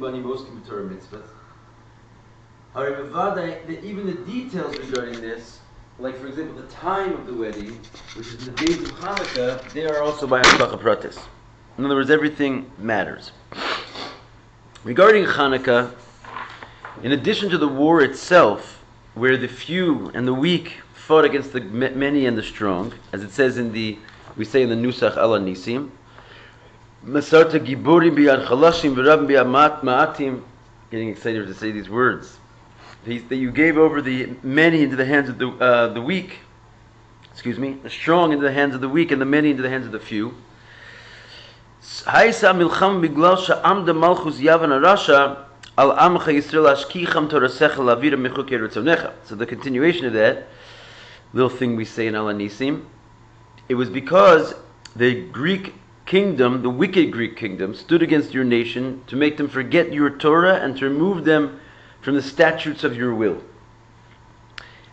bani moskim Torah mitzvahs. However, even the details regarding this, like for example the time of the wedding, which is the days of Hanukkah, they are also by hashgacha pratis. In other words, everything matters. Regarding Hanukkah, in addition to the war itself, where the few and the weak fought against the many and the strong, as it says we say in the Nusach Ala Nisim, Masarta Giborim biyad Chalashim v'Rabim biyad Ma'atim. Getting excited to say these words. That you gave over the many into the hands of the weak. The strong into the hands of the weak, and the many into the hands of the few. Haisa milcham biglal sha'amda malchus yavan arasha al amcha Yisrael ashkicham torasecha lavira mechuk yerutzavnecha. So the continuation of that little thing we say in Al Anisim, it was because the Greek kingdom, the wicked Greek kingdom, stood against your nation to make them forget your Torah and to remove them from the statutes of your will.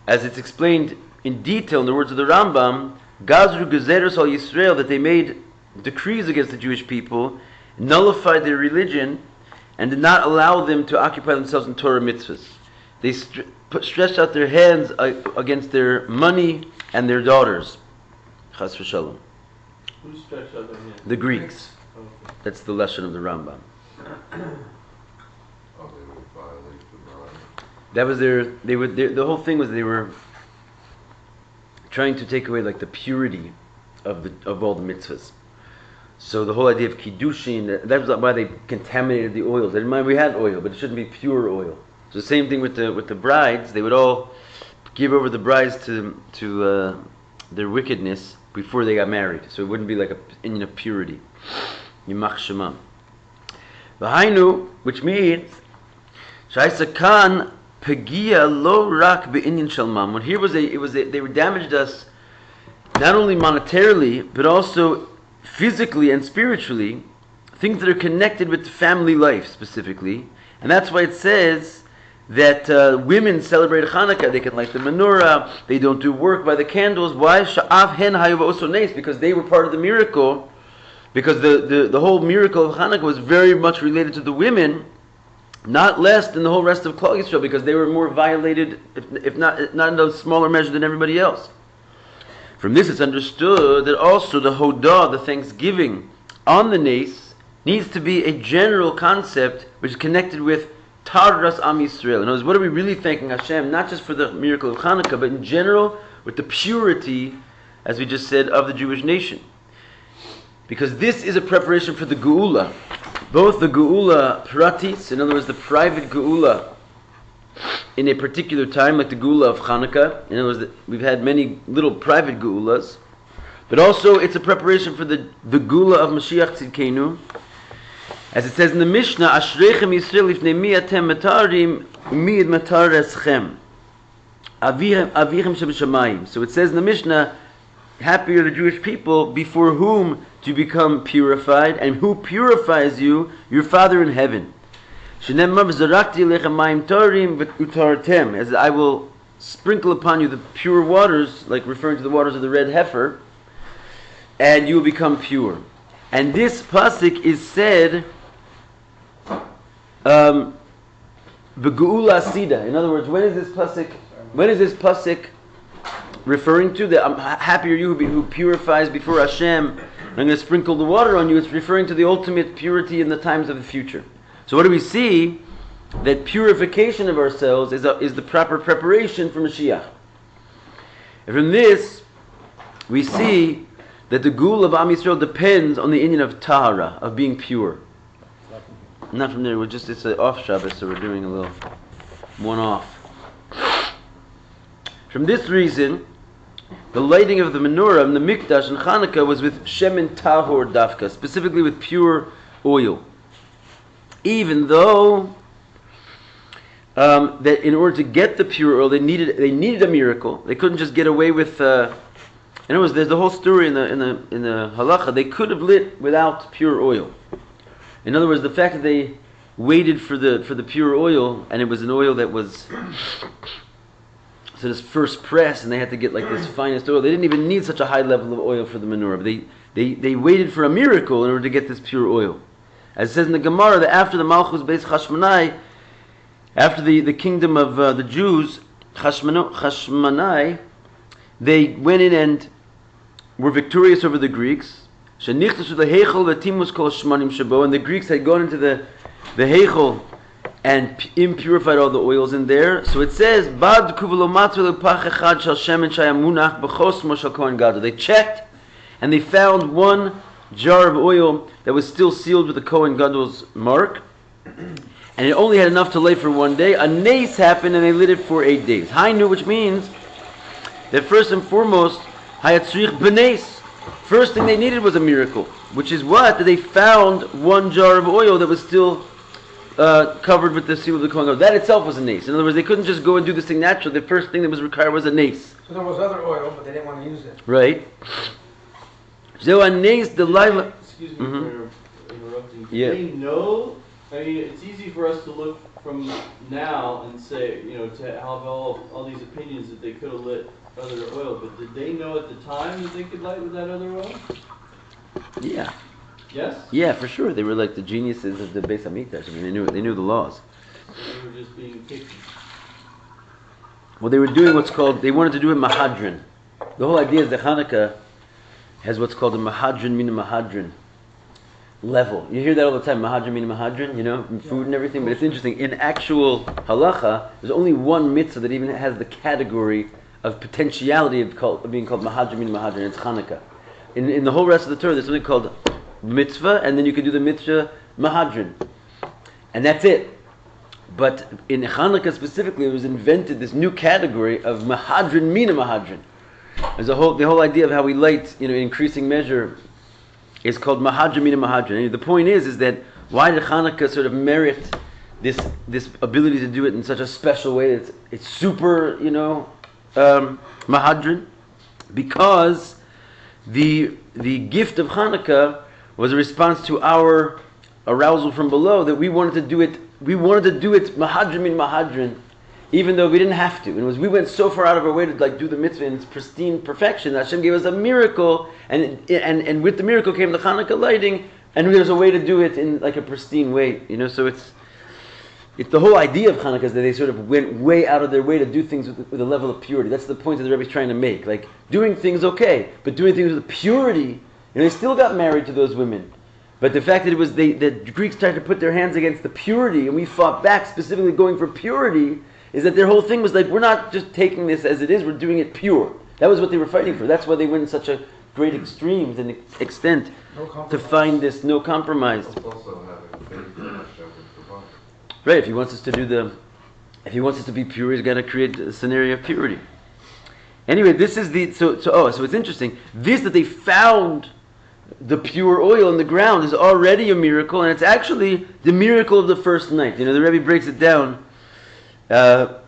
As it's explained in detail in the words of the Rambam, Gazru Gezeros al Yisrael, that they made decrees against the Jewish people, nullified their religion, and did not allow them to occupy themselves in Torah mitzvahs. They stretched out their hands against their money and their daughters. Chas v'shalom. Who stretched out their hands? The Greeks. Okay. That's the lesson of the Rambam. That was the whole thing was they were trying to take away like the purity of all the mitzvahs. So the whole idea of kiddushin, that was why they contaminated the oils. They didn't mind we had oil, but it shouldn't be pure oil. So the same thing with the brides. They would all give over the brides to their wickedness before they got married. So it wouldn't be like an inyan of purity. Yimach Shema. V'hainu, which means Shaisa Khan Pegia lo rak be'inyan shalmam. When here they were damaged us not only monetarily but also physically and spiritually, things that are connected with family life specifically, and that's why it says that women celebrate Hanukkah. They can light the menorah. They don't do work by the candles. Why? Sha'av hen hayuv osones, because they were part of the miracle. Because the whole miracle of Hanukkah was very much related to the women, not less than the whole rest of Klal Yisrael, because they were more violated, if not in a smaller measure than everybody else. From this it's understood that also the Hodah, the thanksgiving on the Nes, needs to be a general concept which is connected with Taras Am Yisrael. In other words, what are we really thanking Hashem, not just for the miracle of Hanukkah, but in general with the purity, as we just said, of the Jewish nation. Because this is a preparation for the Geula. Both the Geula Pratis, in other words, the private Geula in a particular time, like the Geula of Hanukkah. In other words, we've had many little private Geulas. But also, it's a preparation for the Geula of Mashiach Tzidkenu. As it says in the Mishnah, Ashreichem Yisrael ifnei mi atem matarim u'mi id matar eschem. Avichem sheb'shamayim. So it says in the Mishnah, happy are the Jewish people before whom to become purified, and who purifies you? Your Father in heaven. As I will sprinkle upon you the pure waters, like referring to the waters of the red heifer, and you will become pure. And this pasuk is said Begeula Sida. In other words, when is this pasuk referring to? That happy are you who purifies before Hashem, and I'm going to sprinkle the water on you. It's referring to the ultimate purity in the times of the future. So what do we see? That purification of ourselves is the proper preparation for Mashiach. And from this, we see that the Gul of Am Yisrael depends on the inyan of Tahara, of being pure. Not from there, it's an off Shabbos, so we're doing a little one-off. From this reason, the lighting of the menorah and the mikdash and Hanukkah was with shemen tahor dafka, specifically with pure oil. Even though that in order to get the pure oil, they needed a miracle. They couldn't just get away with. In other words, there's the whole story in the halacha. They could have lit without pure oil. In other words, the fact that they waited for the pure oil, and it was an oil that was this first press, and they had to get like this finest oil. They didn't even need such a high level of oil for the menorah. They waited for a miracle in order to get this pure oil. As it says in the Gemara, that after the Malchus Beis Chashmonai, after the kingdom of the Jews, Chashmonai, they went in and were victorious over the Greeks. And the Greeks had gone into the Heichel and impurified all the oils in there. So it says, they checked and they found one jar of oil that was still sealed with the Kohen Gadol's mark, and it only had enough to lay for one day. A nace happened and they lit it for 8 days. Hainu, which means that first and foremost, hayatzrich b'nace. First thing they needed was a miracle, which is what? That they found one jar of oil that was still covered with the seal of the Kohen Gadol. That itself was a nace. In other words, they couldn't just go and do this thing naturally. The first thing that was required was a nace. So there was other oil, but they didn't want to use it. Right. So a nace, the lilac. Excuse me for interrupting. Yeah. They know. I mean, it's easy for us to look from now and say, to have all these opinions that they could have lit other oil, but did they know at the time that they could light with that other oil? Yeah. Yes? Yeah, for sure. They were like the geniuses of the Beis Hamikdash. I mean, they knew the laws. They were just being picky. Well, they were doing they wanted to do it Mahadran. The whole idea is that Hanukkah has what's called a Mahadran mina Mahadran level. You hear that all the time, Mahadran mina Mahadran, in food and everything, but it's interesting. In actual halacha, there's only one mitzvah that even has the category of potentiality of being called Mahadran mina Mahadran. It's Hanukkah. In the whole rest of the Torah, there's something called mitzvah, and then you can do the mitzvah Mahadran. And that's it. But in Hanukkah specifically, it was invented this new category of Mahadran mina Mahadran. There's the whole idea of how we light, in increasing measure, is called Mahadran mina Mahadran. And the point is that why did Hanukkah sort of merit this ability to do it in such a special way? It's super, Mahadran, because the gift of Hanukkah was a response to our arousal from below, that we wanted to do it Mahadran min Mahadran, even though we didn't have to. And we went so far out of our way to do the mitzvah in its pristine perfection. Hashem gave us a miracle, and with the miracle came the Hanukkah lighting, and there's a way to do it in a pristine way. So it's the whole idea of Hanukkah is that they sort of went way out of their way to do things with a level of purity. That's the point that the Rabbi is trying to make. Doing things okay, but doing things with purity. They still got married to those women. But the fact that the Greeks tried to put their hands against the purity, and we fought back specifically going for purity, is that their whole thing was we're not just taking this as it is, we're doing it pure. That was what they were fighting for. That's why they went in such a great extremes and extent to find this no compromise. Right, if he wants us to be pure, he's got to create a scenario of purity. Anyway, this is so it's interesting. This that they found the pure oil in the ground is already a miracle, and it's actually the miracle of the first night. The Rebbe breaks it down. It's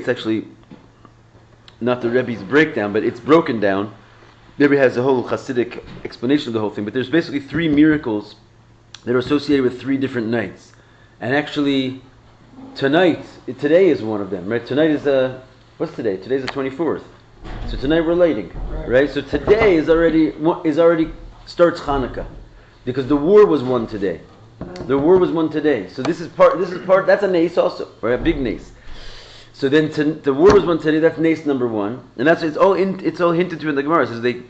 actually not the Rebbe's breakdown, but it's broken down. The Rebbe has a whole Hasidic explanation of the whole thing, but there's basically 3 miracles that are associated with 3 different nights. And actually, today is one of them, right? Tonight is what's today? Today's the 24th. So tonight we're lighting, right? So today is already starts Hanukkah, because the war was won today. The war was won today. So this is part. That's a nace also, right? A big nace. So then the war was won today. That's nace number 1, and it's all hinted to in the Gemara. It says they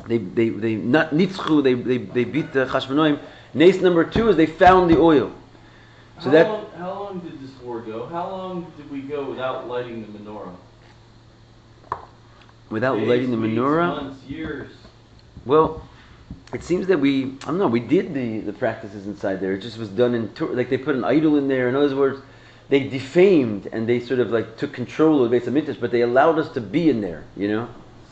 not nitzchu. They beat the Chashmonaim. Nace number 2 is they found the oil. So how long did this war go? How long did we go without lighting the menorah? Without Days, lighting the weeks, menorah? months, years. Well, it seems that we did the practices inside there. It just was done they put an idol in there. In other words, they defamed and they sort of took control of the Beis Hamikdash, but they allowed us to be in there,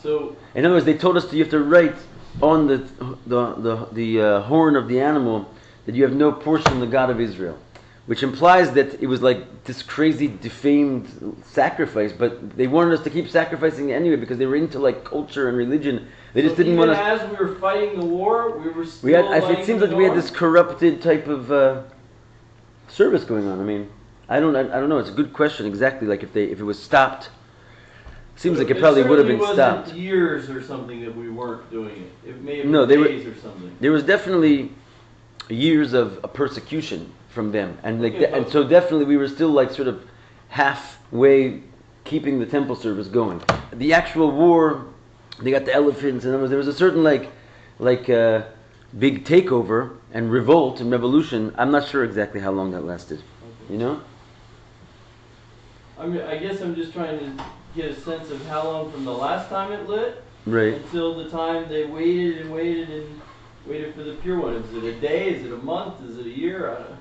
So, in other words, they told us you have to write on the horn of the animal that you have no portion in the God of Israel, which implies that it was this crazy defamed sacrifice, but they wanted us to keep sacrificing anyway because they were into culture and religion. They just didn't want us. As we were fighting the war, we were still. It seems like we had this corrupted type of service going on. I mean, I don't know. It's a good question exactly. If it was stopped, seems like it probably would have been stopped. Wasn't years or something that we weren't doing it. It may have been days or something. There was definitely. years of persecution from them, and and so definitely we were still like sort of halfway keeping the temple service going. The actual war, they got the elephants, and there was a certain big takeover and revolt and revolution. I'm not sure exactly how long that lasted. You know? I guess I'm just trying to get a sense of how long from the last time it lit Right. until the time they waited and waited and waited for the pure one. Is it a day? Is it a month? Is it a year? I don't know.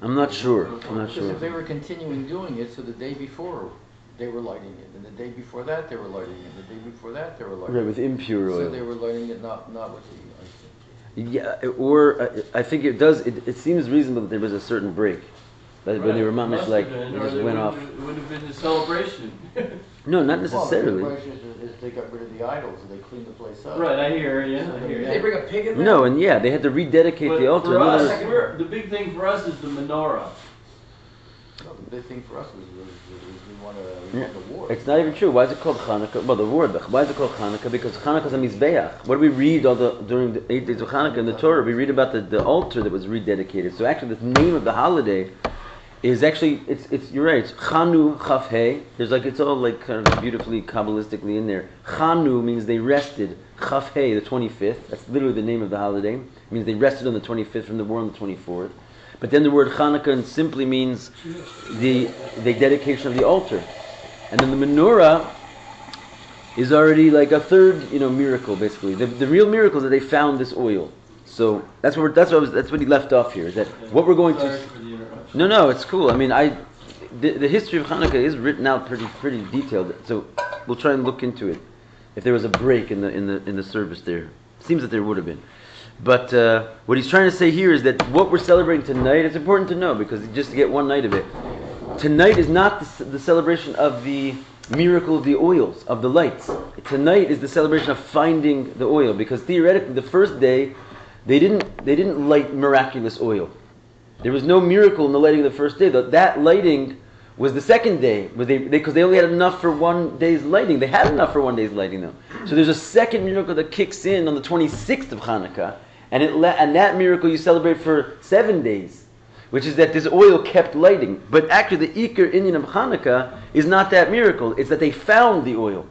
I'm not sure. Because if they were continuing doing it, so the day before they were lighting it, and the day before that they were lighting it, and the day before that they were lighting Right, it. with impure oil. So they were lighting it not with the Yeah, or I think it does. It seems reasonable that there was a certain break, that when they were mamish Must like have been, it or just they went off. It would have been a celebration. No, not Well, necessarily. the question is they got rid of the idols and they cleaned the place up. Right, I hear you. I hear Did they you. bring a pig in there? No, and yeah, they had to rededicate But the altar. for In other us, words- the big thing for us is the menorah. No, the big thing for us was we want the war. It's not even true. Why is it called Hanukkah? Well, the word. Why is it called Hanukkah? Because Hanukkah is a mizbeach. What do we read during the 8 days of Hanukkah in the Torah? We read about the altar that was rededicated. So actually, the name of the holiday is actually it's you're right. It's Chanu Chaf Hey. There's it's all kind of beautifully kabbalistically in there. Chanu means they rested. Chaf Hey, the 25th. That's literally the name of the holiday. It means they rested on the 25th from the war on the 24th. But then the word Hanukkah simply means the dedication of the altar. And then the menorah is already like a third, miracle basically. The real miracle is that they found this oil. So that's what he left off here. Is that what we're going Sorry to? for the interruption. No, it's cool. I mean, the history of Hanukkah is written out pretty detailed. So we'll try and look into it. If there was a break in the service there, seems that there would have been. But what he's trying to say here is that what we're celebrating tonight, it's important to know because just to get one night of it, tonight is not the celebration of the miracle of the oils, of the lights. Tonight is the celebration of finding the oil, because theoretically the first day they didn't light miraculous oil. There was no miracle in the lighting of the first day. That lighting was the second day, because they only had enough for one day's lighting. They had enough for one day's lighting though. So there's a second miracle that kicks in on the 26th of Hanukkah, and that miracle you celebrate for 7 days, which is that this oil kept lighting. But actually the Iker Inyan of Hanukkah is not that miracle, it's that they found the oil.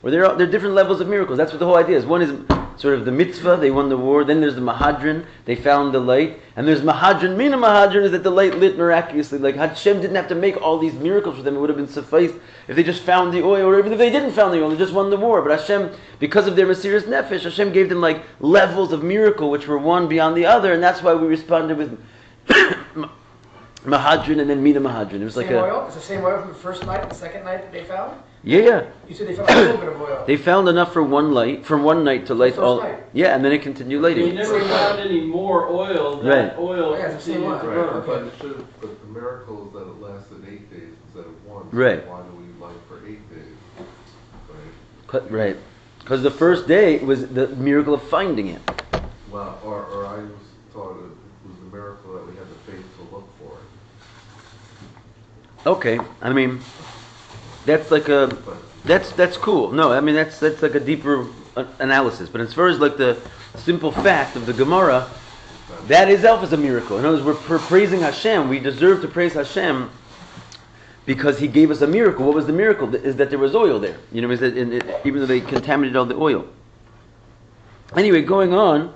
Or there are different levels of miracles. That's what the whole idea is. One is sort of the mitzvah, they won the war. Then there's the mahadran, they found the light. And there's mahadran, mina mahadran is that the light lit miraculously. Like Hashem didn't have to make all these miracles for them. It would have been sufficed if they just found the oil. Or even if they didn't found the oil, they just won the war. But Hashem, because of their Mesiras Nefesh, Hashem gave them levels of miracle which were one beyond the other. And that's why we responded with mahadran and then mina mahadran. It was Same oil? It's the same oil from the first night and the second night that they found? Yeah. You said they found a little bit of oil. They found enough for one night to light First all. night. Yeah, and then it continued They lighting. never found any more oil. That Right. oil Yeah, it's the same continued to one. burn. Okay. But the miracle is that it lasted 8 days instead of one. So Right. why do we light for 8 days? Right. Because the first day was the miracle of finding it. Well, or I was taught it was the miracle that we had the faith to look for it. Okay, I mean, that's that's cool. No, I mean that's like a deeper analysis. But as far as the simple fact of the Gemara, that itself is a miracle. In other words, we're praising Hashem. We deserve to praise Hashem because He gave us a miracle. What was the miracle? Is that there was oil there. Is that even though they contaminated all the oil. Anyway, going on.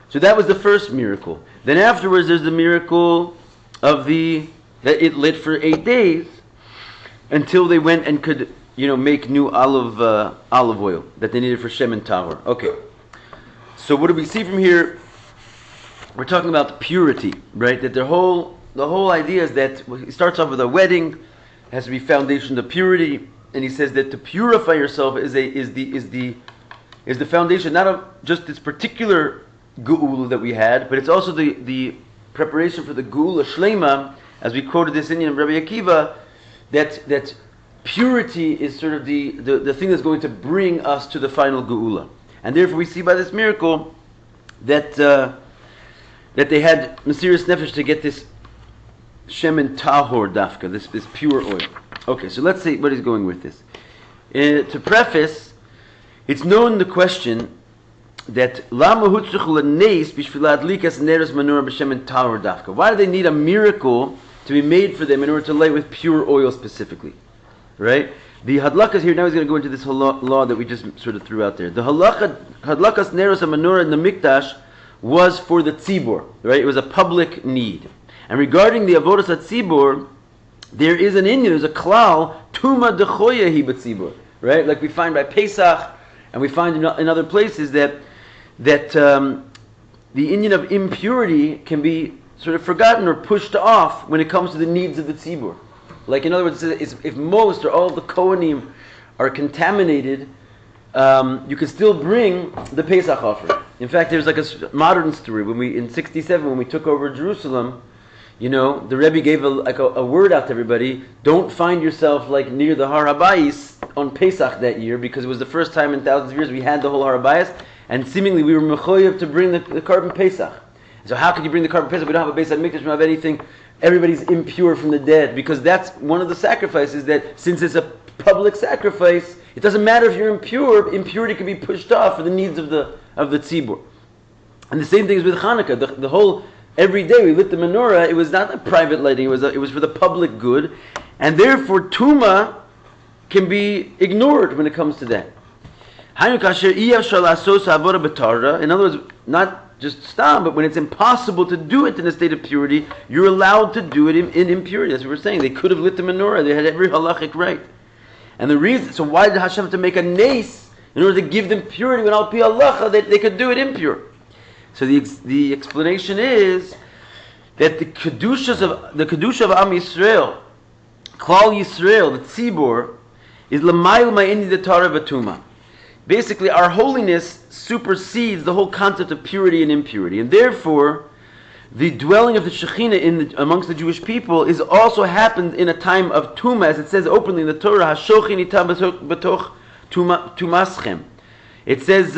So that was the first miracle. Then afterwards, there's the miracle of that it lit for 8 days until they went and could, make new olive oil that they needed for Shemen Tahor. Okay. So what do we see from here? We're talking about purity, right? That the whole idea is that he starts off with a wedding, has to be foundation of purity, and he says that to purify yourself is the foundation not of just this particular geula that we had, but it's also the preparation for the geula shlema. As we quoted this in Rabbi Akiva, that purity is sort of the thing that's going to bring us to the final geula. And therefore we see by this miracle that they had Mesiras Nefesh to get this Shemen Tahor dafka, this pure oil. Okay, so let's see what he's going with this. To preface, it's known the question that lama hutzruch lenes b'shvil adlikas neros menorah b'shemen talor dafka. Why do they need a miracle to be made for them in order to light with pure oil specifically? Right? The hadlakas here, now he's going to go into this law that we just sort of threw out there. The hadlakas neros menorah in the mikdash was for the tzibur, right? It was a public need. And regarding the avodas hatzibur, there is an Indian, there's a klal, tuma dechoya hi b'tzibur, right? Like we find by Pesach, and we find in other places that the Indian of impurity can be sort of forgotten or pushed off when it comes to the needs of the tzibur. Like in other words, if most or all of the kohanim are contaminated, you can still bring the Pesach offering. In fact, there's like a modern story. In '67, when we took over Jerusalem, the Rabbi gave a word out to everybody: don't find yourself like near the Har HaBayis on Pesach that year, because it was the first time in thousands of years we had the whole Har HaBayis, and seemingly we were mechoyev to bring the carbon Pesach. So how could you bring the carbon Pesach? We don't have a Beis HaMikdash, we don't have anything. Everybody's impure from the dead, because that's one of the sacrifices that, since it's a public sacrifice, it doesn't matter if you're impure. Impurity can be pushed off for the needs of the tzibur. And the same thing is with Hanukkah. The whole every day we lit the menorah. It was not a private lighting. It was for the public good, and therefore tuma can be ignored when it comes to that. In other words, not just stop, but when it's impossible to do it in a state of purity, you're allowed to do it in impurity. That's what we're saying. They could have lit the menorah. They had every halachic right. And the reason, so why did Hashem have to make a nace in order to give them purity when al pi halacha they could do it impure? So the explanation is that the kedusha of Am Yisrael, Klal Yisrael, the tzibur, is l'mayil ma'ini de Torah v'tuma. Basically, our holiness supersedes the whole concept of purity and impurity, and therefore, the dwelling of the Shekhinah amongst the Jewish people is also happened in a time of Tuma, as it says openly in the Torah, Hashochin ita b'toch tumaschem. It says,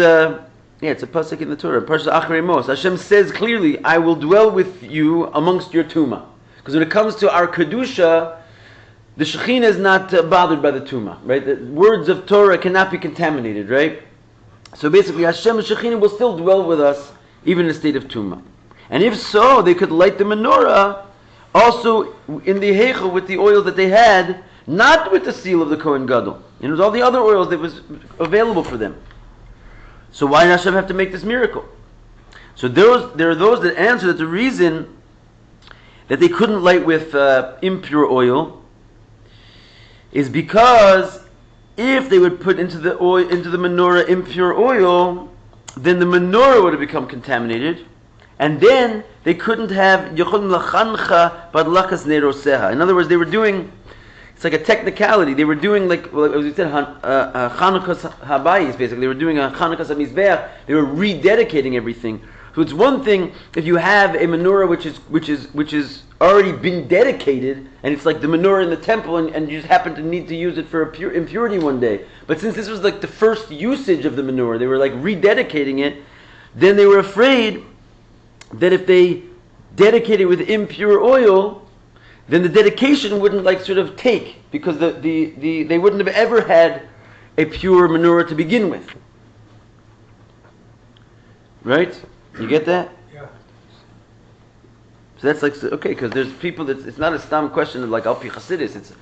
it's a pasuk in the Torah, Parsha Achrei Mos. Hashem says clearly, I will dwell with you amongst your Tuma. Because when it comes to our Kedusha, the Shekhinah is not bothered by the Tuma, right? The words of Torah cannot be contaminated, right? So basically, Hashem and Shekhinah will still dwell with us, even in a state of Tuma. And if so, they could light the menorah also in the heichel with the oil that they had, not with the seal of the Kohen Gadol. It was all the other oils that was available for them. So why did Hashem have to make this miracle? So there are those that answer that the reason that they couldn't light with impure oil is because if they would put into the menorah impure oil, then the menorah would have become contaminated. And then they couldn't have Yochon Lachancha Badlakas Neroseha. In other words, they were doing, it's like a technicality. They were doing as we said, Chanukah's Habayis, basically. They were doing a Chanukah's HaMizbeach. They were rededicating everything. So it's one thing if you have a menorah which is already been dedicated, and it's like the menorah in the temple, and you just happen to need to use it for impurity one day. But since this was like the first usage of the menorah, they were like rededicating it. Then they were afraid that if they dedicated with impure oil, then the dedication wouldn't sort of take, because they wouldn't have ever had a pure menorah to begin with. Right? You get that? Yeah. So that's okay, because there's people that it's not a stam question of al pi chasidus, it's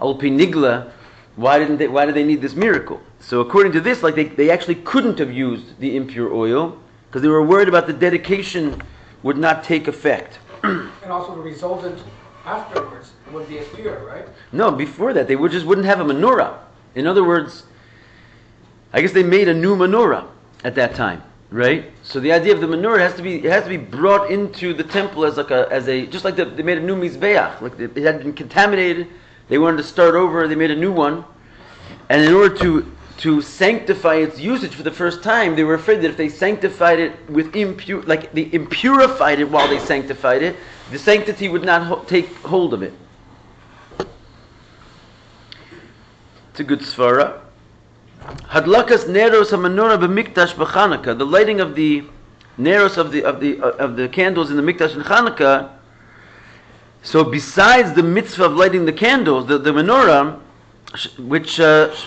al pi nigla. Why did they need this miracle? So according to this, they actually couldn't have used the impure oil because they were worried about the dedication would not take effect. And also the resultant afterwards would be as pure, right? No, before that they wouldn't have a menorah. In other words, I guess they made a new menorah at that time, right? So the idea of the menorah has to be brought into the temple as just like they made a new mizbeach, like it had been contaminated. They wanted to start over. They made a new one, and in order to sanctify its usage for the first time, they were afraid that if they sanctified it with they impurified it while they sanctified it, the sanctity would not take hold of it. It's a good svara. Hadlakas neros hamenorah b'mikdash b'Chanukah, the lighting of the neros of the candles in the mikdash in Chanukah. So besides the mitzvah of lighting the candles, the menorah, which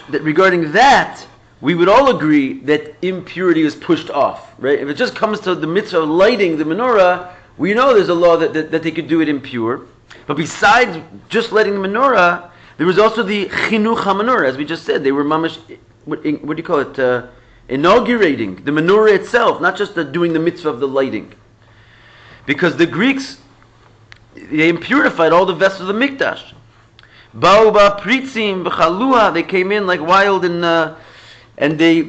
regarding that, we would all agree that impurity is pushed off, right? If it just comes to the mitzvah of lighting the menorah, we know there's a law that they could do it impure. But besides just lighting the menorah, there was also the chinuch ha-menorah, as we just said. They were mamash, what do you call it? Inaugurating the menorah itself, not just doing the mitzvah of the lighting. Because the Greeks, they impurified all the vessels of the mikdash. Ba'uba pritzim b'chaluha, they came in like wild and they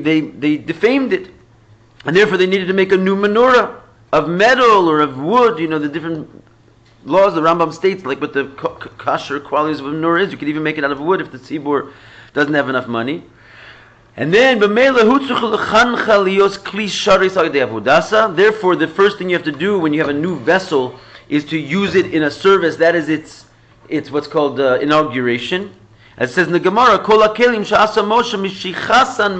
defamed it. And therefore they needed to make a new menorah of metal or of wood, the different laws the Rambam states, like what the kosher qualities of a menorah is. You could even make it out of wood if the tzibur doesn't have enough money. And then, therefore, the first thing you have to do when you have a new vessel is to use it in a service. That is it's what's called inauguration. As it says in the Gemara, Kol hakelim she'asa Moshe mishichasan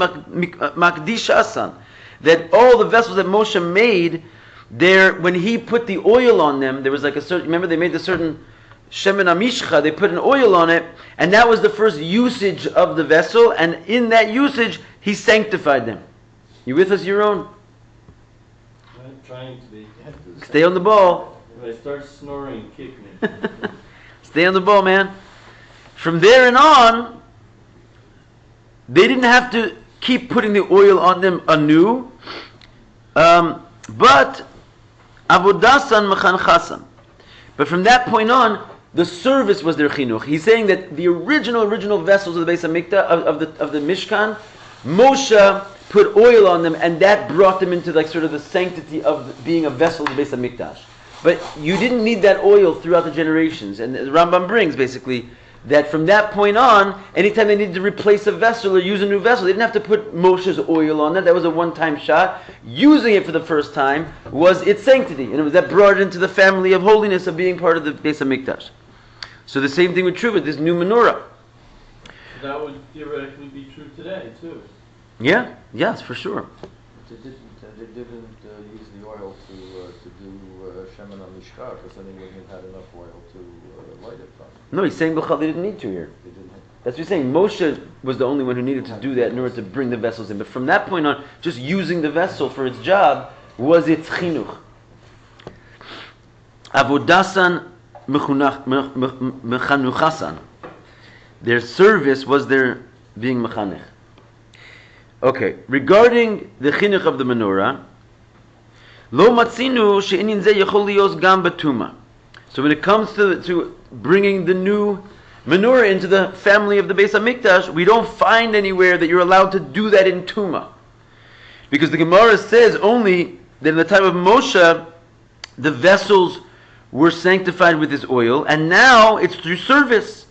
makdishasan, that all the vessels that Moshe made, when he put the oil on them, there was like a certain, remember they made the certain shemen amishcha, they put an oil on it, and that was the first usage of the vessel, and in that usage, he sanctified them. You with us, Yaron? I'm trying to be. Stay on the ball. If I start snoring, kick me. Stay on the ball, man. From there and on, they didn't have to keep putting the oil on them anew, but avodasan mechanchasan. But from that point on, the service was their chinuch. He's saying that the original vessels of the Beis Hamikdash, of the Mishkan, Moshe put oil on them, and that brought them into like sort of the sanctity of being a vessel of the Beis Hamikdash. But you didn't need that oil throughout the generations. And the Rambam brings basically that from that point on, anytime they needed to replace a vessel or use a new vessel, they didn't have to put Moshe's oil on that. That was a one-time shot. Using it for the first time was its sanctity. And it was that brought it into the family of holiness of being part of the Beis Hamikdash. So the same thing would be true with this new menorah. That would theoretically be true today, too. Yeah, yes, for sure. They didn't use the oil to do shemen amishcha, because then they wouldn't have had enough oil to light it from. No, he's saying B'chal they didn't need to here. They didn't have. That's what he's saying. Moshe was the only one who needed to do that in order to bring the vessels in. But from that point on, just using the vessel for its job was its chinuch. Avodasan mechanuchasan. Their service was their being mechanech. Okay, regarding the chinuch of the menorah, lo matzinu she'inin zeh yechol lios gam betuma. So when it comes to bringing the new menorah into the family of the Beis Hamikdash, we don't find anywhere that you're allowed to do that in Tuma. Because the Gemara says only that in the time of Moshe, the vessels were sanctified with his oil, and now it's through service.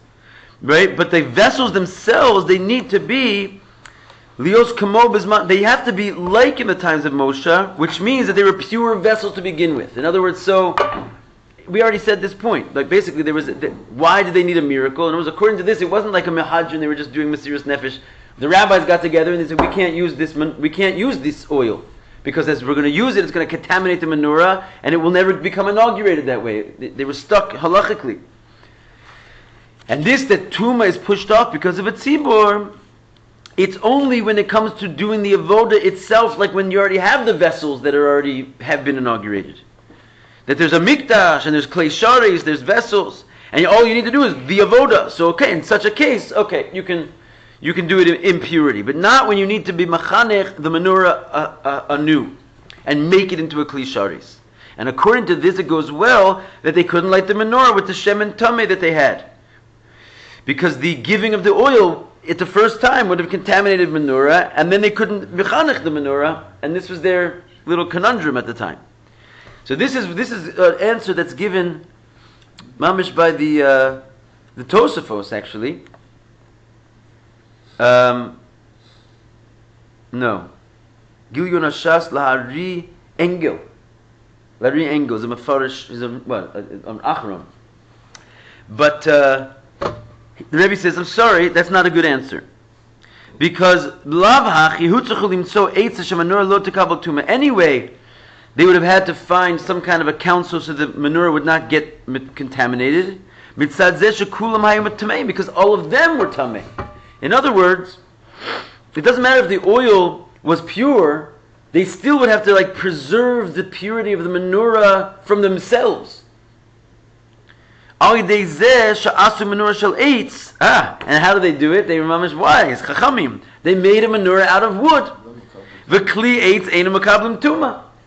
Right? But the vessels themselves, they need to be Lios Kamo Bizman, they have to be like in the times of Moshe, which means that they were pure vessels to begin with. In other words, so we already said this point. Like basically, there was why did they need a miracle? And it was according to this. It wasn't like a mehaj and they were just doing mysterious nefesh. The rabbis got together and they said, we can't use this oil because as we're going to use it, it's going to contaminate the menorah and it will never become inaugurated that way. They were stuck halachically. And this that Tuma is pushed off because of a tzibur. It's only when it comes to doing the avoda itself, like when you already have the vessels that have been inaugurated. That there's a mikdash, and there's klei sharis, there's vessels, and all you need to do is the avoda. So okay, in such a case, okay, you can do it in purity, but not when you need to be machanech the menorah anew, and make it into a klei sharis. And according to this, it goes well that they couldn't light the menorah with the shemen tameh that they had, because the giving of the oil at the first time would have contaminated menorah, and then they couldn't mechanech the menorah, and this was their little conundrum at the time. So this is an answer that's given mamish by the Tosafos actually. No. Gilyon Hashas Lahari Engel. Lahari Engel is a mafarish, is an Acharon. But the Rebbe says, I'm sorry, that's not a good answer. Because anyway, they would have had to find some kind of a counsel so the menorah would not get contaminated. Because all of them were tameh. In other words, it doesn't matter if the oil was pure, they still would have to like preserve the purity of the menorah from themselves. And how do they do it? They mamish wise. Chachamim. They made a menorah out of wood.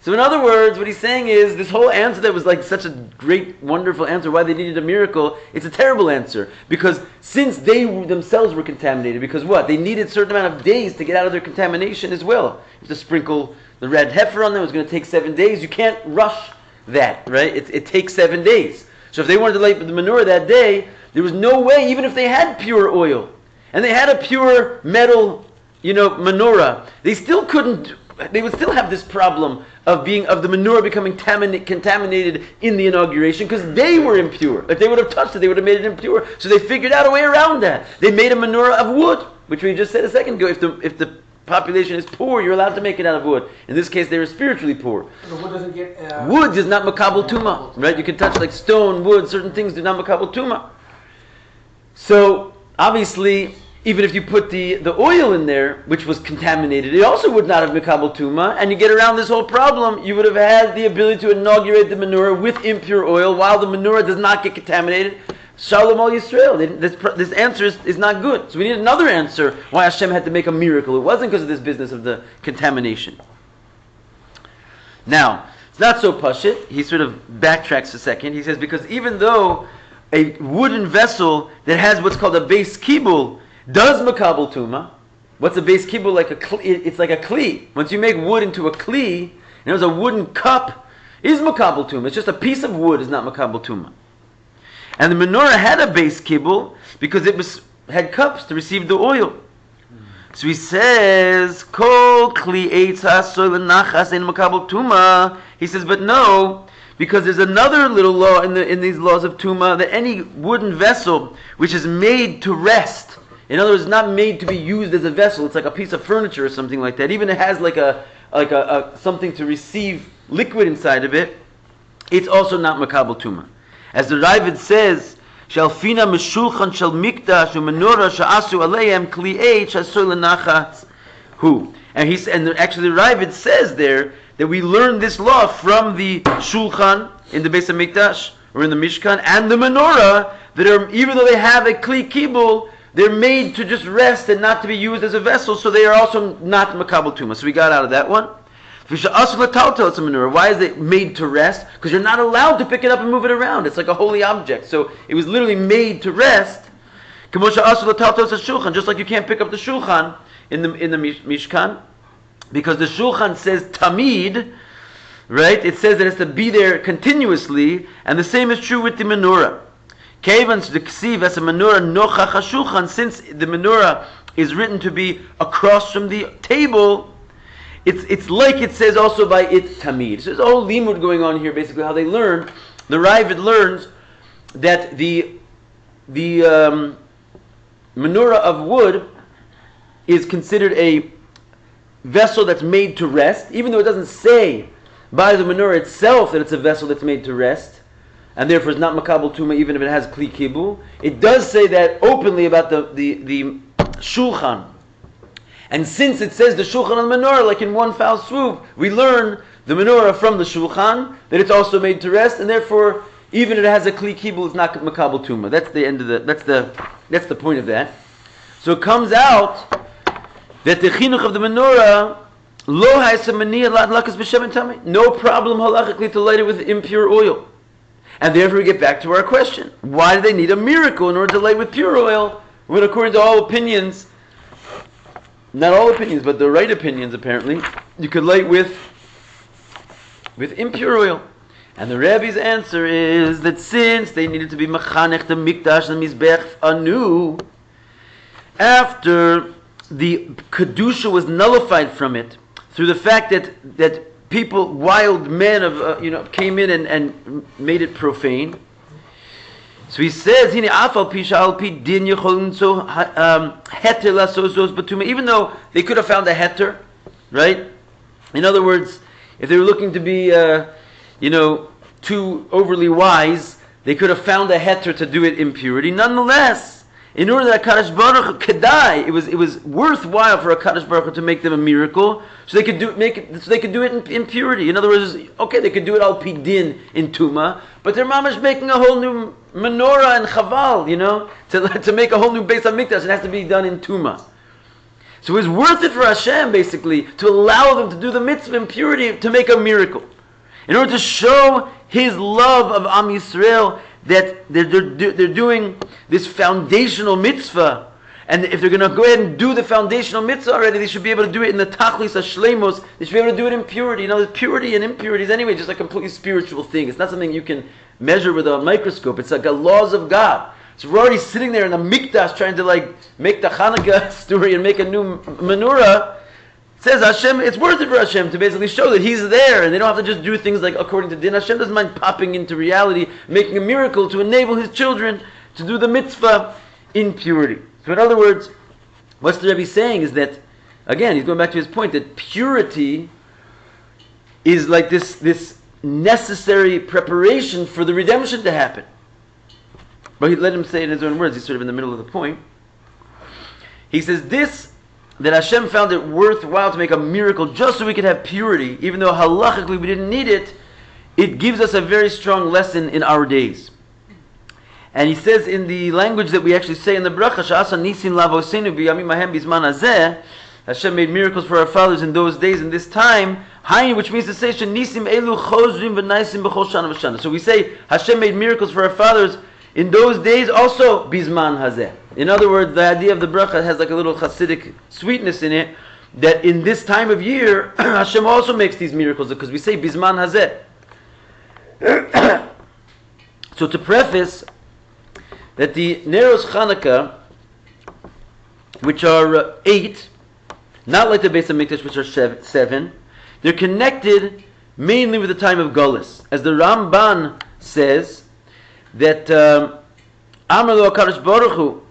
So in other words, what he's saying is, this whole answer that was like such a great, wonderful answer, why they needed a miracle, it's a terrible answer. Because since they themselves were contaminated, because what? They needed a certain amount of days to get out of their contamination as well. You have to sprinkle the red heifer on them, it was going to take 7 days. You can't rush that, right? It takes 7 days. So if they wanted to light the menorah that day, there was no way, even if they had pure oil, and they had a pure metal, menorah, they still couldn't, they would still have this problem of the menorah becoming contaminated in the inauguration because they were impure. If they would have touched it, they would have made it impure. So they figured out a way around that. They made a menorah of wood, which we just said a second ago. If the population is poor, you're allowed to make it out of wood. In this case, they were spiritually poor. The wood doesn't get... wood is not makabel tuma, right? You can touch like stone, wood, certain things do not makabel tuma. So obviously, even if you put the oil in there, which was contaminated, it also would not have makabel tuma, and you get around this whole problem, you would have had the ability to inaugurate the menorah with impure oil while the menorah does not get contaminated. Shalom al Yisrael. This answer is not good. So we need another answer why Hashem had to make a miracle. It wasn't because of this business of the contamination. Now, it's not so pashit. He sort of backtracks a second. He says, because even though a wooden vessel that has what's called a base kibul does makabel tuma, what's a base kibul? It's like a kli. Once you make wood into a kli, there's a wooden cup, is makabel tuma. It's just a piece of wood is not makabel tuma. And the menorah had a base kibul because it had cups to receive the oil. So he says, "Kol kli eitz hasoy lenachas ein makabel tuma." He says, but no, because there's another little law in these laws of tuma that any wooden vessel which is made to rest, in other words, not made to be used as a vessel. It's like a piece of furniture or something like that. Even it has like a something to receive liquid inside of it. It's also not makabel tuma. As the Rabbi says, "Shalfina meshulchan shel mikdash u'menorah sha'asu aleihem kli eitz hasoy lenachas hu." And actually the Rabbi says there that we learn this law from the shulchan in the Beis HaMikdash or in the Mishkan and the menorah that are, even though they have a kli kibul, they're made to just rest and not to be used as a vessel, so they are also not makabel tuma. So we got out of that one. Why is it made to rest? Because you're not allowed to pick it up and move it around. It's like a holy object. So it was literally made to rest. Just like you can't pick up the shulchan in the Mishkan, because the shulchan says tamid, right? It says that it has to be there continuously, and the same is true with the menorah. Since the menorah is written to be across from the table, it's like it says also by it tamid. So there's a whole limud going on here, basically how they learn. The Ravid learns that the menorah of wood is considered a vessel that's made to rest, even though it doesn't say by the menorah itself that it's a vessel that's made to rest, and therefore it's not makabel tuma even if it has kli kibul. It does say that openly about the shulchan. And since it says the shulchan on the menorah, like in one foul swoop, we learn the menorah from the shulchan that it's also made to rest, and therefore even if it has a kli kibul, it's not makabel tuma. That's the end of that's the point of that. So it comes out that the chinuch of the menorah lo ha'esamaniya lakas b'shem tamei, no problem halachically to light it with impure oil, and therefore we get back to our question: why do they need a miracle in order to light with pure oil? When according to all opinions. Not all opinions, but the right opinions apparently, you could light with impure oil. And the Rebbe's answer is that since they needed to be machanech the mikdash and the mizbech anew, after the kedusha was nullified from it through the fact that people, wild men came in and made it profane. So he says, even though they could have found a heter, right? In other words, if they were looking to be, too overly wise, they could have found a heter to do it impurity. Nonetheless, in order that Kadosh Baruch Hu could die, it was worthwhile for a Kadosh Baruch Hu to make them a miracle, so they could do it in purity. In other words, okay, they could do it al pi din in Tuma, but their mamash making a whole new menorah and chaval, to make a whole new Beis Hamikdash. It has to be done in Tuma. So it was worth it for Hashem, basically, to allow them to do the mitzvah in purity, to make a miracle. In order to show His love of Am Yisrael, that they're doing this foundational mitzvah. And if they're going to go ahead and do the foundational mitzvah already, they should be able to do it in the tachlis hashleimos. They should be able to do it in purity. Purity and impurity is anyway just a completely spiritual thing. It's not something you can measure with a microscope. It's like the laws of God. So we're already sitting there in the mikdash trying to make the Hanukkah story and make a new menorah. It says Hashem, it's worth it for Hashem to basically show that He's there, and they don't have to just do things like according to din. Hashem doesn't mind popping into reality, making a miracle to enable His children to do the mitzvah in purity. So in other words, what's the Rebbe saying is that, again, he's going back to his point, that purity is like this necessary preparation for the redemption to happen. But he let him say it in his own words. He's sort of in the middle of the point. He says that Hashem found it worthwhile to make a miracle just so we could have purity, even though halachically we didn't need it. It gives us a very strong lesson in our days. And he says in the language that we actually say in the bracha, Sha'asa nisim lavosenu b'yamim ahem bizman hazeh, Hashem made miracles for our fathers in those days, in this time, Hayin, which means to say, Shenisim elu chozrim v'naisim b'chol shana v'shana. So we say, Hashem made miracles for our fathers in those days, also bizman hazeh. In other words, the idea of the bracha has like a little Hasidic sweetness in it, that in this time of year, Hashem also makes these miracles, because we say bizman hazeh. So to preface, that the Neros Hanukkah, which are 8, not like the Beis Hamikdash, which are 7, they're connected mainly with the time of Golus. As the Ramban says, that Amar lo HaKadosh Baruch Hu,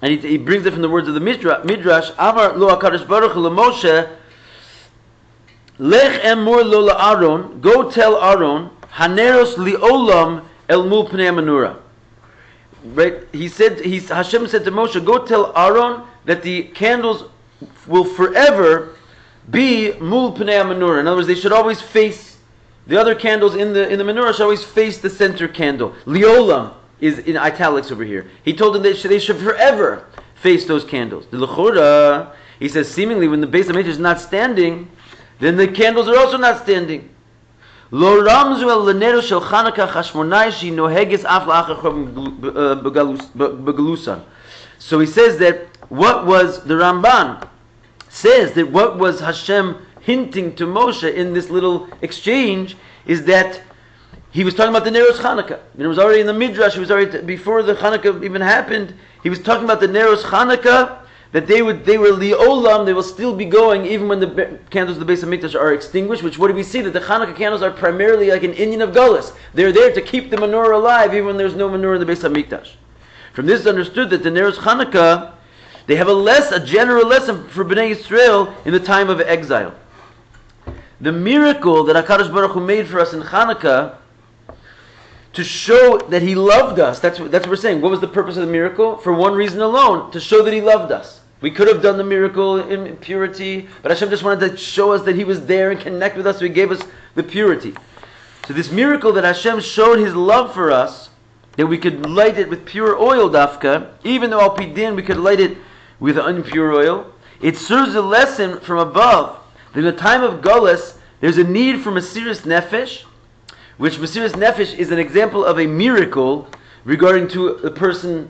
and he brings it from the words of the Midrash, Amar lo HaKadosh Baruch Hu LeMoshe, Lech emor lo la'aron, go tell Aaron, Haneros li'olam el mul pnei menorah. Right? Hashem said to Moshe, go tell Aaron that the candles will forever be mul pnei menorah. In other words, they should always face, the other candles in the menorah should always face the center candle. Liolam is in italics over here. He told them they should forever face those candles. The L'chora, he says, seemingly when the Beis Hamikdash is not standing, then the candles are also not standing. Lo ramzu el lenero shel Chanukah chashmonai shi noheges af la'achar begalusan. So he says that what was the Ramban says that what was Hashem hinting to Moshe in this little exchange is that he was talking about the Neros Hanukkah. It was already in the Midrash. It was already before the Hanukkah even happened. He was talking about the Neros Hanukkah, that they were li'olam, they will still be going even when the candles of the Beis Hamikdash are extinguished. Which, what do we see? That the Hanukkah candles are primarily like an Indian of Gullus. They're there to keep the menorah alive even when there's no menorah in the Beis Hamikdash. From this is understood that the Neros Hanukkah, they have a general lesson for Bnei Yisrael in the time of exile. The miracle that HaKadosh Baruch Hu made for us in Hanukkah, to show that He loved us. That's what we're saying. What was the purpose of the miracle? For one reason alone, to show that He loved us. We could have done the miracle in purity, but Hashem just wanted to show us that He was there and connect with us, so He gave us the purity. So this miracle that Hashem showed His love for us, that we could light it with pure oil dafka, even though al pidin we could light it with impure oil, it serves a lesson from above. That in the time of Gullus, there's a need for Mesiras Nefesh, which Mesiras Nefesh is an example of a miracle regarding to a person.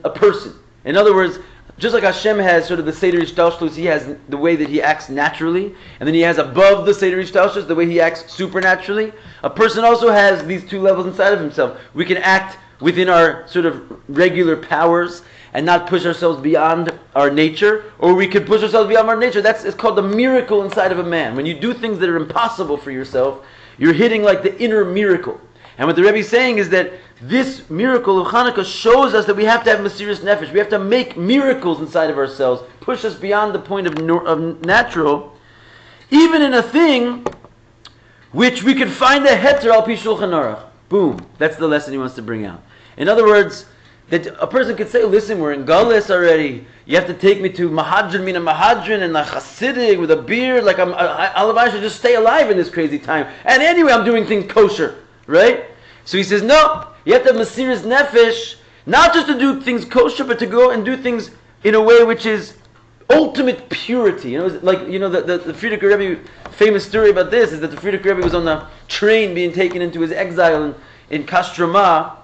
In other words, just like Hashem has sort of the Seder Ishtalshlus, He has the way that He acts naturally, and then He has above the Seder Ishtalshlus the way He acts supernaturally. A person also has these two levels inside of himself. We can act within our sort of regular powers and not push ourselves beyond our nature, or we could push ourselves beyond our nature. It's called the miracle inside of a man. When you do things that are impossible for yourself, you're hitting like the inner miracle. And what the Rebbe is saying is that this miracle of Hanukkah shows us that we have to have Mesiras Nefesh. We have to make miracles inside of ourselves, push us beyond the point of natural, even in a thing which we could find a heter al pi Shulchan Aruch. Boom. That's the lesson he wants to bring out. In other words, that a person could say, listen, we're in Gullus already. You have to take me to Mahadran, Mina Mahadran, and a Hasidic with a beard. Like, I should just stay alive in this crazy time. And anyway, I'm doing things kosher, right? So he says, no, you have to have Mesiras Nefesh, not just to do things kosher, but to go and do things in a way which is ultimate purity. You know, like, you know, the Frierdiker Rebbe, famous story about this is that the Frierdiker Rebbe was on the train being taken into his exile in Kostroma,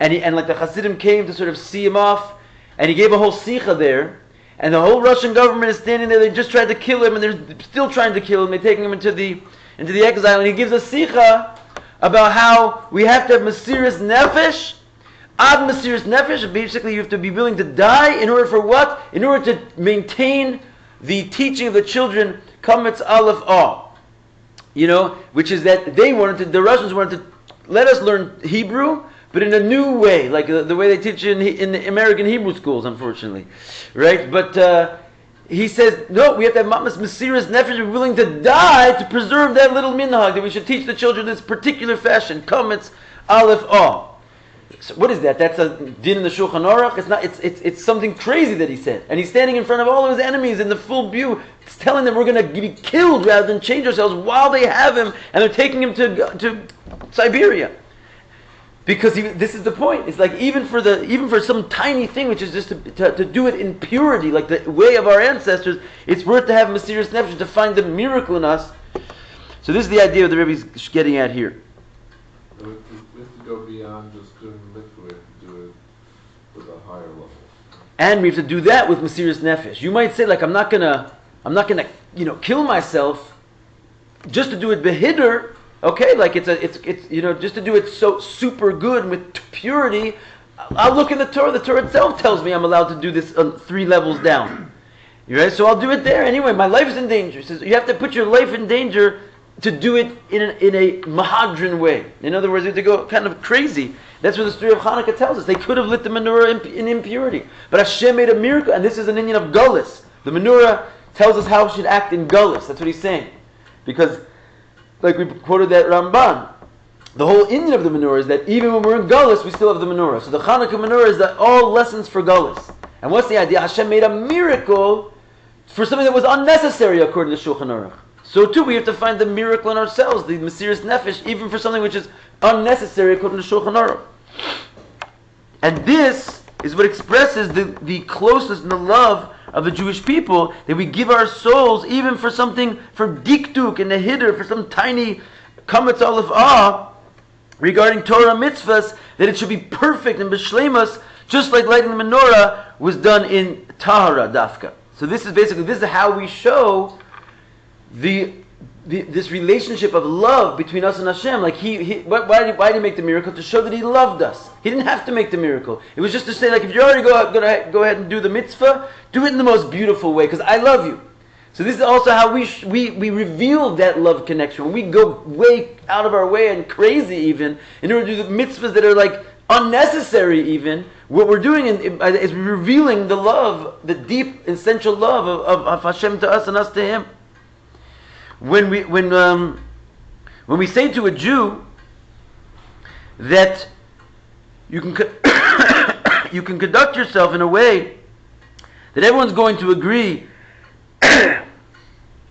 and like the Hasidim came to sort of see him off, and he gave a whole sicha there, and the whole Russian government is standing there. They just tried to kill him, and they're still trying to kill him. They're taking him into the exile, and he gives a sicha about how we have to have Mesiras Nefesh. Ad Mesiras Nefesh, basically you have to be willing to die in order for what? In order to maintain the teaching of the children, Kametz Aleph Ah. You know, which is that the Russians wanted to let us learn Hebrew, but in a new way, like the way they teach in the American Hebrew schools, unfortunately. Right? But he says, no, we have to have Mamas Mesiras Nefesh, we're willing to die to preserve that little minhag, that we should teach the children this particular fashion, Kametz Aleph Ah. So what is that? That's a din in the Shulchan Aruch. It's not. It's something crazy that he said, and he's standing in front of all of his enemies in the full view, telling them we're going to be killed rather than change ourselves while they have him, and they're taking him to Siberia. Because this is the point. It's like even for some tiny thing, which is just to do it in purity, like the way of our ancestors, it's worth to have Mesiras Nefesh, to find the miracle in us. So this is the idea that the Rebbe's getting at here. We have to go beyond just doing the mitzvah. We have to do it with a higher level. And we have to do that with Mesiras Nefesh. You might say, like, I'm not gonna, kill myself just to do it behiddur. Okay, like it's just to do it so super good with purity. I'll look in the Torah. The Torah itself tells me I'm allowed to do this 3 levels down. Right? So I'll do it there anyway. My life is in danger. It says you have to put your life in danger to do it in a Mahadran way. In other words, you have to go kind of crazy. That's what the story of Hanukkah tells us. They could have lit the menorah in impurity. But Hashem made a miracle, and this is an Indian of Gullus. The menorah tells us how we should act in Gullus. That's what he's saying. Because, like we quoted that Ramban, the whole Indian of the menorah is that even when we're in Gullus, we still have the menorah. So the Hanukkah menorah is that all lessons for Gullus. And what's the idea? Hashem made a miracle for something that was unnecessary according to Shulchan Aruch. So too, we have to find the miracle in ourselves, the Mesiras Nefesh, even for something which is unnecessary according to Shulchan Aruch. And this is what expresses the closeness and the love of the Jewish people, that we give our souls even for something, for dikduk and the hiddur, for some tiny kametz aleph ah, regarding Torah mitzvahs, that it should be perfect and b'shleimus, just like lighting the menorah was done in Tahara Dafka. So this is how we show this relationship of love between us and Hashem. Like why did he make the miracle? To show that he loved us. He didn't have to make the miracle. It was just to say, like, if you're already going to go ahead and do the mitzvah, do it in the most beautiful way, because I love you. So this is also how we reveal that love connection. When we go way out of our way and crazy even, in order to do the mitzvahs that are like unnecessary even, what we're doing is revealing the love, the deep, essential love of Hashem to us and us to Him. When we say to a Jew that you can conduct yourself in a way that everyone's going to agree,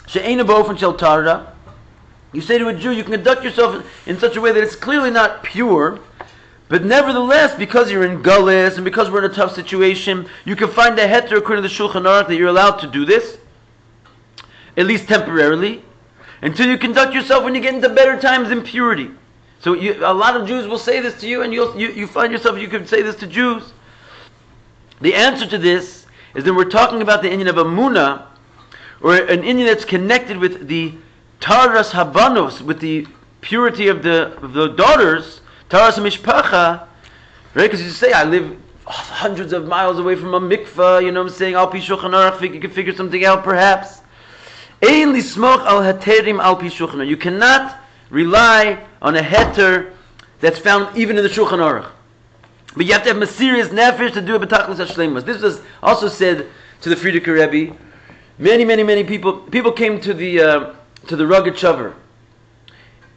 she'eina b'ofen shel Torah, you say to a Jew, you can conduct yourself in such a way that it's clearly not pure, but nevertheless, because you're in Gullus and because we're in a tough situation, you can find a heter according to the Shulchan Aruch that you're allowed to do this, at least temporarily, until you conduct yourself when you get into better times in purity. So a lot of Jews will say this to you, and you find yourself, you could say this to Jews. The answer to this is that we're talking about the Indian of Amunah, or an Indian that's connected with the Taras Habanos, with the purity of the daughters, Taras Mishpacha, right? Because you say, I live hundreds of miles away from a mikvah, you know what I'm saying? Al Pi Shulchan Aruch, you can figure something out perhaps. You cannot rely on a heter that's found even in the Shulchan Aruch. But you have to have Mesiras Nefesh to do it b'tachlis hashleimus. This was also said to the Frierdiker Rebbe. Many people came to the rugged shaver,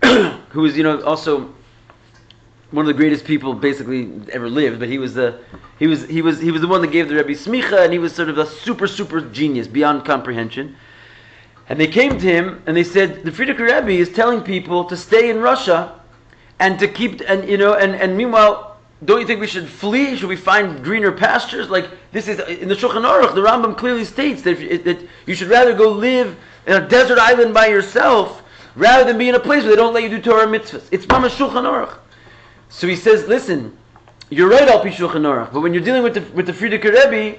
who was also one of the greatest people basically ever lived, but he was the one that gave the Rebbe smicha, and he was sort of a super genius beyond comprehension. And they came to him and they said, the Frierdiker Rebbe is telling people to stay in Russia and to keep, and meanwhile, don't you think we should flee? Should we find greener pastures? Like, this is, in the Shulchan Aruch, the Rambam clearly states that you should rather go live in a desert island by yourself rather than be in a place where they don't let you do Torah mitzvahs. It's from a Shulchan Aruch. So he says, listen, you're right, Al Pi Shulchan Aruch, but when you're dealing with the Frierdiker Rebbe,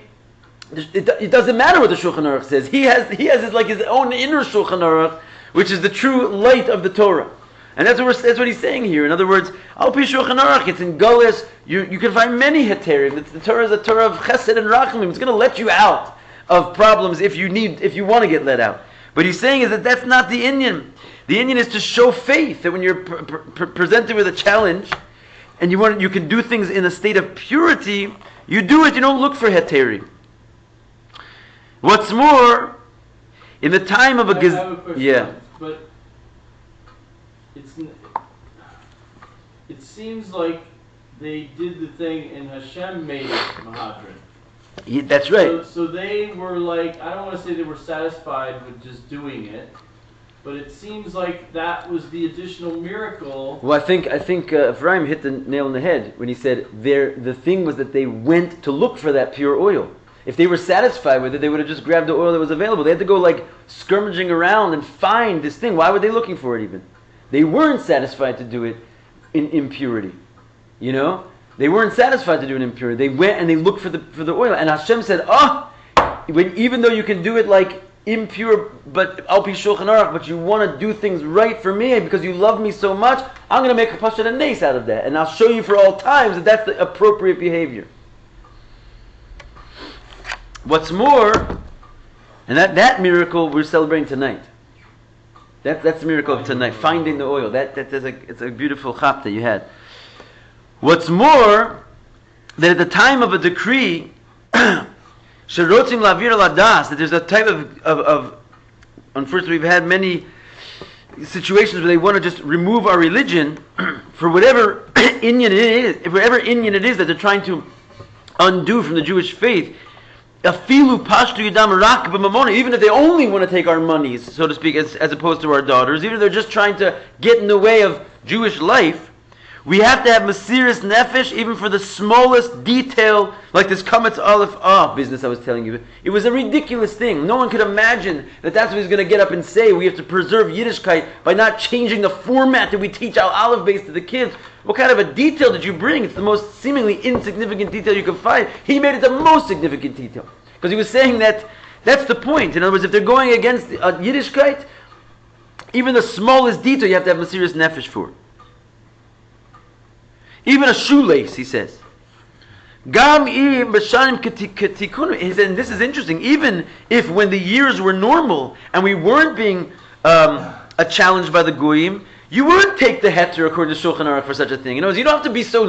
it doesn't matter what the Shulchan Aruch says. He has his own inner Shulchan Aruch, which is the true light of the Torah. And that's what he's saying here. In other words, Al Pi Shulchan Aruch, it's in Golis. You can find many heterim. The Torah is a Torah of Chesed and Rachamim. It's going to let you out of problems if you want to get let out. But he's saying is that that's not the Inyan. The Inyan is to show faith that when you're presented with a challenge and you can do things in a state of purity, you do it. You don't look for heterim. What's more, in the time of I have a question, but it seems like they did the thing and Hashem made it Mahadran. That's right. So they were like, I don't want to say they were satisfied with just doing it, but it seems like that was the additional miracle. Well, I think Ephraim hit the nail on the head when he said the thing was that they went to look for that pure oil. If they were satisfied with it, they would have just grabbed the oil that was available. They had to go like skirmishing around and find this thing. Why were they looking for it even? They weren't satisfied to do it in impurity. They weren't satisfied to do it in impurity. They went and they looked for the oil. And Hashem said, even though you can do it like impure, but Al Pi Shulchan Aruch, but you want to do things right for me because you love me so much, I'm going to make a Pashat and Nes out of that. And I'll show you for all times that that's the appropriate behavior. What's more, and that miracle we're celebrating tonight. That's the miracle of tonight, finding the oil. It's a beautiful chap that you had. What's more, that at the time of a decree, sherotzim lavir ladas, that there's a type of unfortunately we've had many situations where they want to just remove our religion for whatever Inyan it is that they're trying to undo from the Jewish faith. Even if they only want to take our monies, so to speak, as opposed to our daughters, even if they're just trying to get in the way of Jewish life, we have to have Mesiras Nefesh even for the smallest detail, like this Kametz Aleph business I was telling you. It was a ridiculous thing. No one could imagine that that's what he's going to get up and say. We have to preserve Yiddishkeit by not changing the format that we teach our Aleph base to the kids. What kind of a detail did you bring? It's the most seemingly insignificant detail you can find. He made it the most significant detail. Because he was saying that that's the point. In other words, if they're going against Yiddishkeit, even the smallest detail you have to have Mesiras Nefesh for. Even a shoelace, he says. He said, and this is interesting, even if when the years were normal and we weren't being challenged by the Goyim, you wouldn't take the heter according to Shulchan Aruch for such a thing. You don't have to be so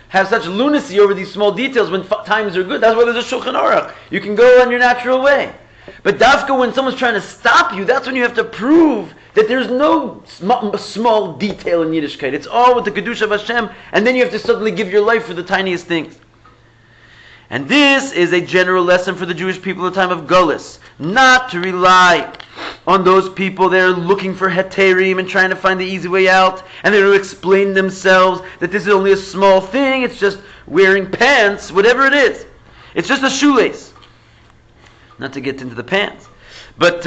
have such lunacy over these small details when times are good. That's why there's a Shulchan Aruch. You can go on your natural way. But dafka, when someone's trying to stop you, that's when you have to prove that there's no small detail in Yiddishkeit. It's all with the Kedusha of Hashem, and then you have to suddenly give your life for the tiniest things. And this is a general lesson for the Jewish people at the time of Gullus, not to rely on those people that are looking for heterim and trying to find the easy way out, and they're to explain themselves that this is only a small thing, it's just wearing pants, whatever it is. It's just a shoelace. Not to get into the pants. But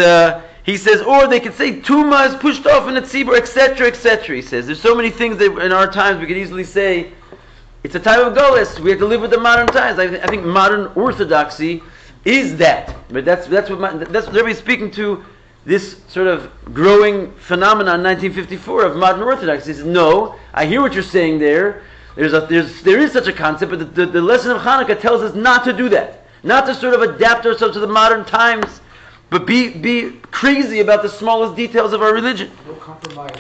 he says, or they could say, Tuma is pushed off in a tzibur, etc., etc. He says, there's so many things that in our times we could easily say, it's a time of Golis. We have to live with the modern times. I think modern orthodoxy is that. But that's what Rabbi speaking to this sort of growing phenomenon in 1954 of modern orthodoxy. He says, no, I hear what you're saying there. There is such a concept, but the lesson of Hanukkah tells us not to do that. Not to sort of adapt ourselves to the modern times, but be crazy about the smallest details of our religion.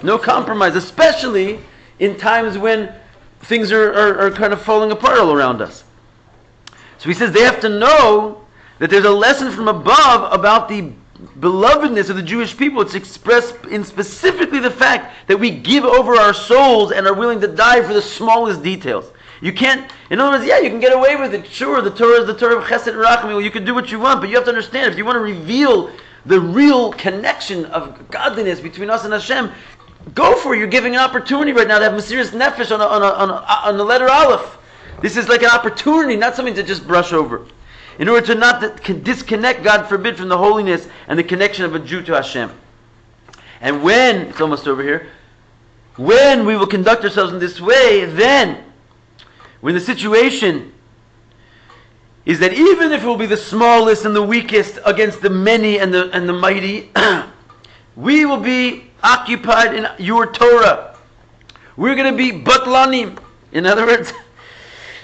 No compromise, especially in times when things are kind of falling apart all around us. So he says they have to know that there's a lesson from above about the belovedness of the Jewish people. It's expressed in specifically the fact that we give over our souls and are willing to die for the smallest details. You can't, in other words, you can get away with it. Sure, the Torah is the Torah of Chesed and Rachmi. Well, you can do what you want, but you have to understand, if you want to reveal the real connection of godliness between us and Hashem, go for it. You're giving an opportunity right now to have Mesiras Nefesh on the letter Aleph. This is like an opportunity, not something to just brush over. In order to not disconnect, God forbid, from the holiness and the connection of a Jew to Hashem. And when, it's almost over here, when we will conduct ourselves in this way, then, when the situation is that even if it will be the smallest and the weakest against the many and the mighty, we will be occupied in your Torah. We're going to be batlanim. In other words,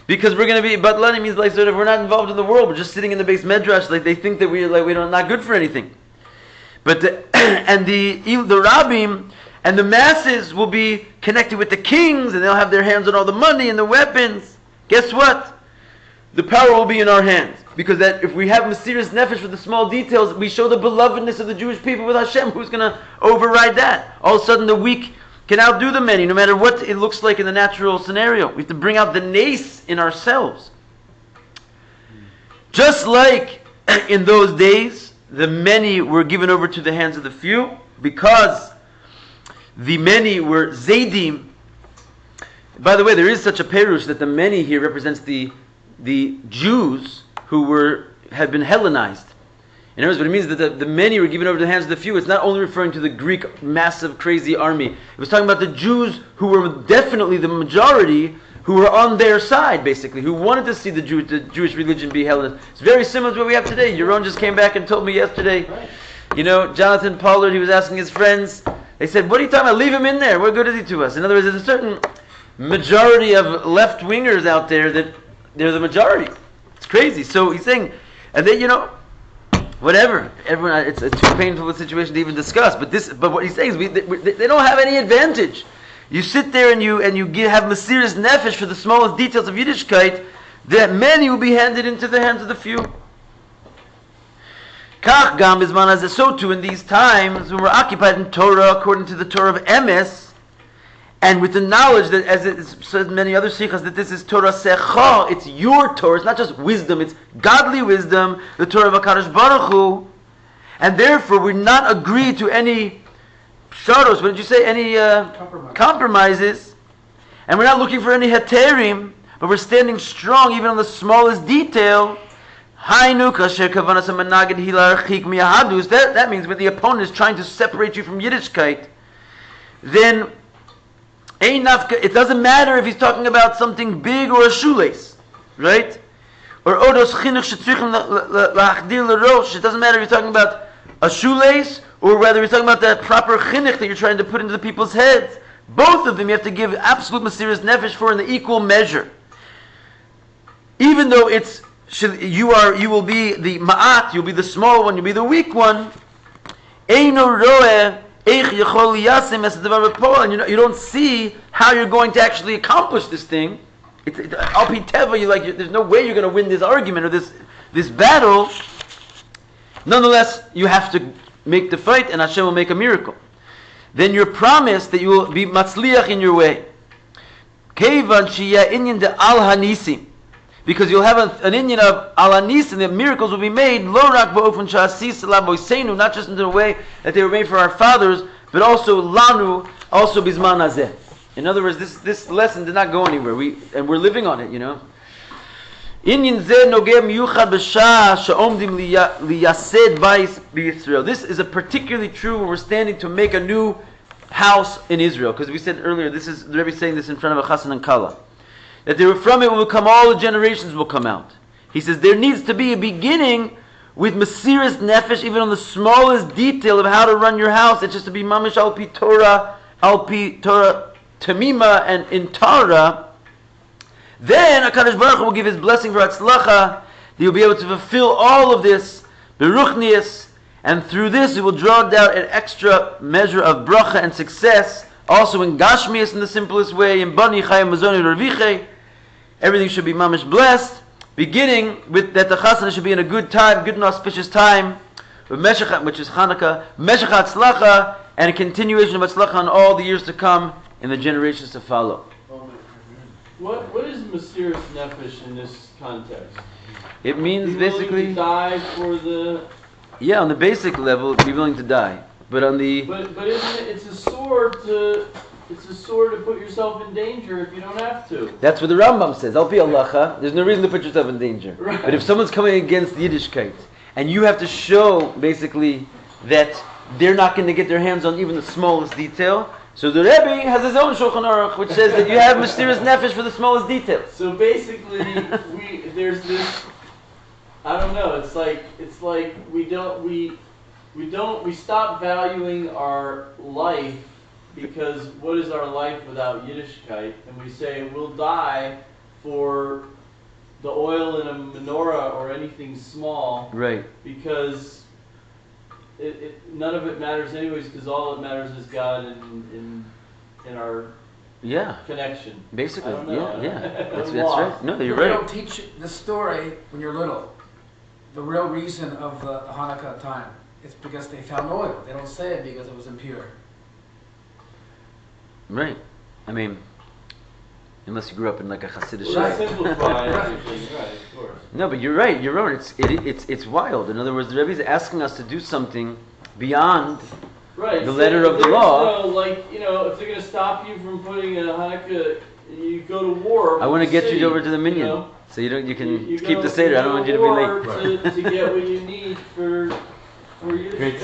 because we're going to be batlanim means like sort of we're not involved in the world. We're just sitting in the base medrash. Like they think that we're not good for anything. But the rabbim and the masses will be connected with the kings, and they'll have their hands on all the money and the weapons. Guess what? The power will be in our hands. Because that if we have Mesiras Nefesh for the small details, we show the belovedness of the Jewish people with Hashem. Who's going to override that? All of a sudden the weak can outdo the many, no matter what it looks like in the natural scenario. We have to bring out the nace in ourselves. Just like in those days, the many were given over to the hands of the few, because the many were Zaydim. By the way, there is such a perush that the many here represents the Jews who had been Hellenized. In other words, what it means is that the many were given over to the hands of the few. It's not only referring to the Greek massive crazy army. It was talking about the Jews who were definitely the majority, who were on their side, basically, who wanted to see the Jewish religion be Hellenized. It's very similar to what we have today. Yaron just came back and told me yesterday, Jonathan Pollard, he was asking his friends, they said, what are you talking about? Leave him in there. What good is he to us? In other words, there's a certain majority of left-wingers out there that they're the majority. It's crazy. So he's saying, and then, whatever. Everyone, it's a too painful a situation to even discuss. But what he's saying is, they don't have any advantage. You sit there and you have Mesiras Nefesh for the smallest details of Yiddishkeit, that many will be handed into the hands of the few. Kach gam bizman hazeh, so too in these times when we're occupied in Torah according to the Torah of Emes, and with the knowledge that, as it says in many other sikhas, that this is Torah Secha, it's your Torah, it's not just wisdom, it's godly wisdom, the Torah of HaKadosh Baruch Hu, and therefore we not agree to any shados, what did you say, any compromises, and we're not looking for any heterim, but we're standing strong even on the smallest detail. Hanukkah, that means when the opponent is trying to separate you from Yiddishkeit, then it doesn't matter if he's talking about something big or a shoelace, right? Or odos chinuch shetzrichim la'achdil l'rosh. It doesn't matter if you're talking about a shoelace or whether you're talking about that proper chinuch that you're trying to put into the people's heads. Both of them you have to give absolute Mesiras Nefesh for in the equal measure. Even though you will be the ma'at, you'll be the small one, you'll be the weak one. Eino roeh. And you don't see how you're going to actually accomplish this thing. There's no way you're going to win this argument or this battle. Nonetheless, you have to make the fight, and Hashem will make a miracle. Then you're promised that you will be matzliach in your way. Because you'll have an inyan of alanis, and the miracles will be made not just in the way that they were made for our fathers, but also lanu, also bizman hazeh. In other words, this lesson did not go anywhere. We're living on it, Inyan zeh nogeh miyuchad b'shah she'omdim liyased bayis b'Yisrael. This is a particularly true when we're standing to make a new house in Israel. Because we said earlier, this is the Rabbi saying this in front of a chassan and kala. That from it will come, all the generations will come out. He says there needs to be a beginning with Mesiras Nefesh, even on the smallest detail of how to run your house. It's just to be mamish al-pi Torah tamima and in Torah. Then HaKadosh Baruch Hu will give His blessing for Hatzlacha, that you'll be able to fulfill all of this, beruchnius, and through this it will draw down an extra measure of bracha and success, also in Gashmias in the simplest way, in Bani Chayim Mazoni Raviche. Everything should be mamish blessed, beginning with that the chasana should be in a good time, good and auspicious time. which is Hanukkah, Meshach Hatzlacha, and a continuation of Hatzlacha in all the years to come in the generations to follow. What is Mesiras Nefesh in this context? It means Be willing basically, to die for the. yeah, on the basic level, be willing to die. But on the But isn't it? It's a sword to put yourself in danger if you don't have to. that's what the Rambam says. Al pi halacha, there's no reason to put yourself in danger. Right. But if someone's coming against Yiddishkeit, and you have to show basically that they're not going to get their hands on even the smallest detail. So the Rebbe has his own Shulchan Aruch, which says that you have Mesiras Nefesh for the smallest details. So basically, there's this. I don't know. It's like we stop valuing our life because what is our life without Yiddishkeit? And we say we'll die for the oil in a menorah or anything small, Right. because none of it matters anyways, because all that matters is God and our Yeah. connection. Basically, I don't know. yeah. That's I'm right. lost. No, you're They right. don't teach the story when you're little. The real reason of the Hanukkah time. It's because they found oil. They don't say it because it was impure. Right. I mean, unless you grew up in like a Hasidic Well, shul. they simplify everything, right? Of course. No, but you're right. You're right. It's wild. In other words, the Rebbe is asking us to do something beyond. Right. The letter of the law. If they're going to stop you from putting a Hanukkah, you go to war. I want to get city, you over to the minyan, you know? so you can You keep go- the seder. I don't want you to be late. to get what you need for your. Great.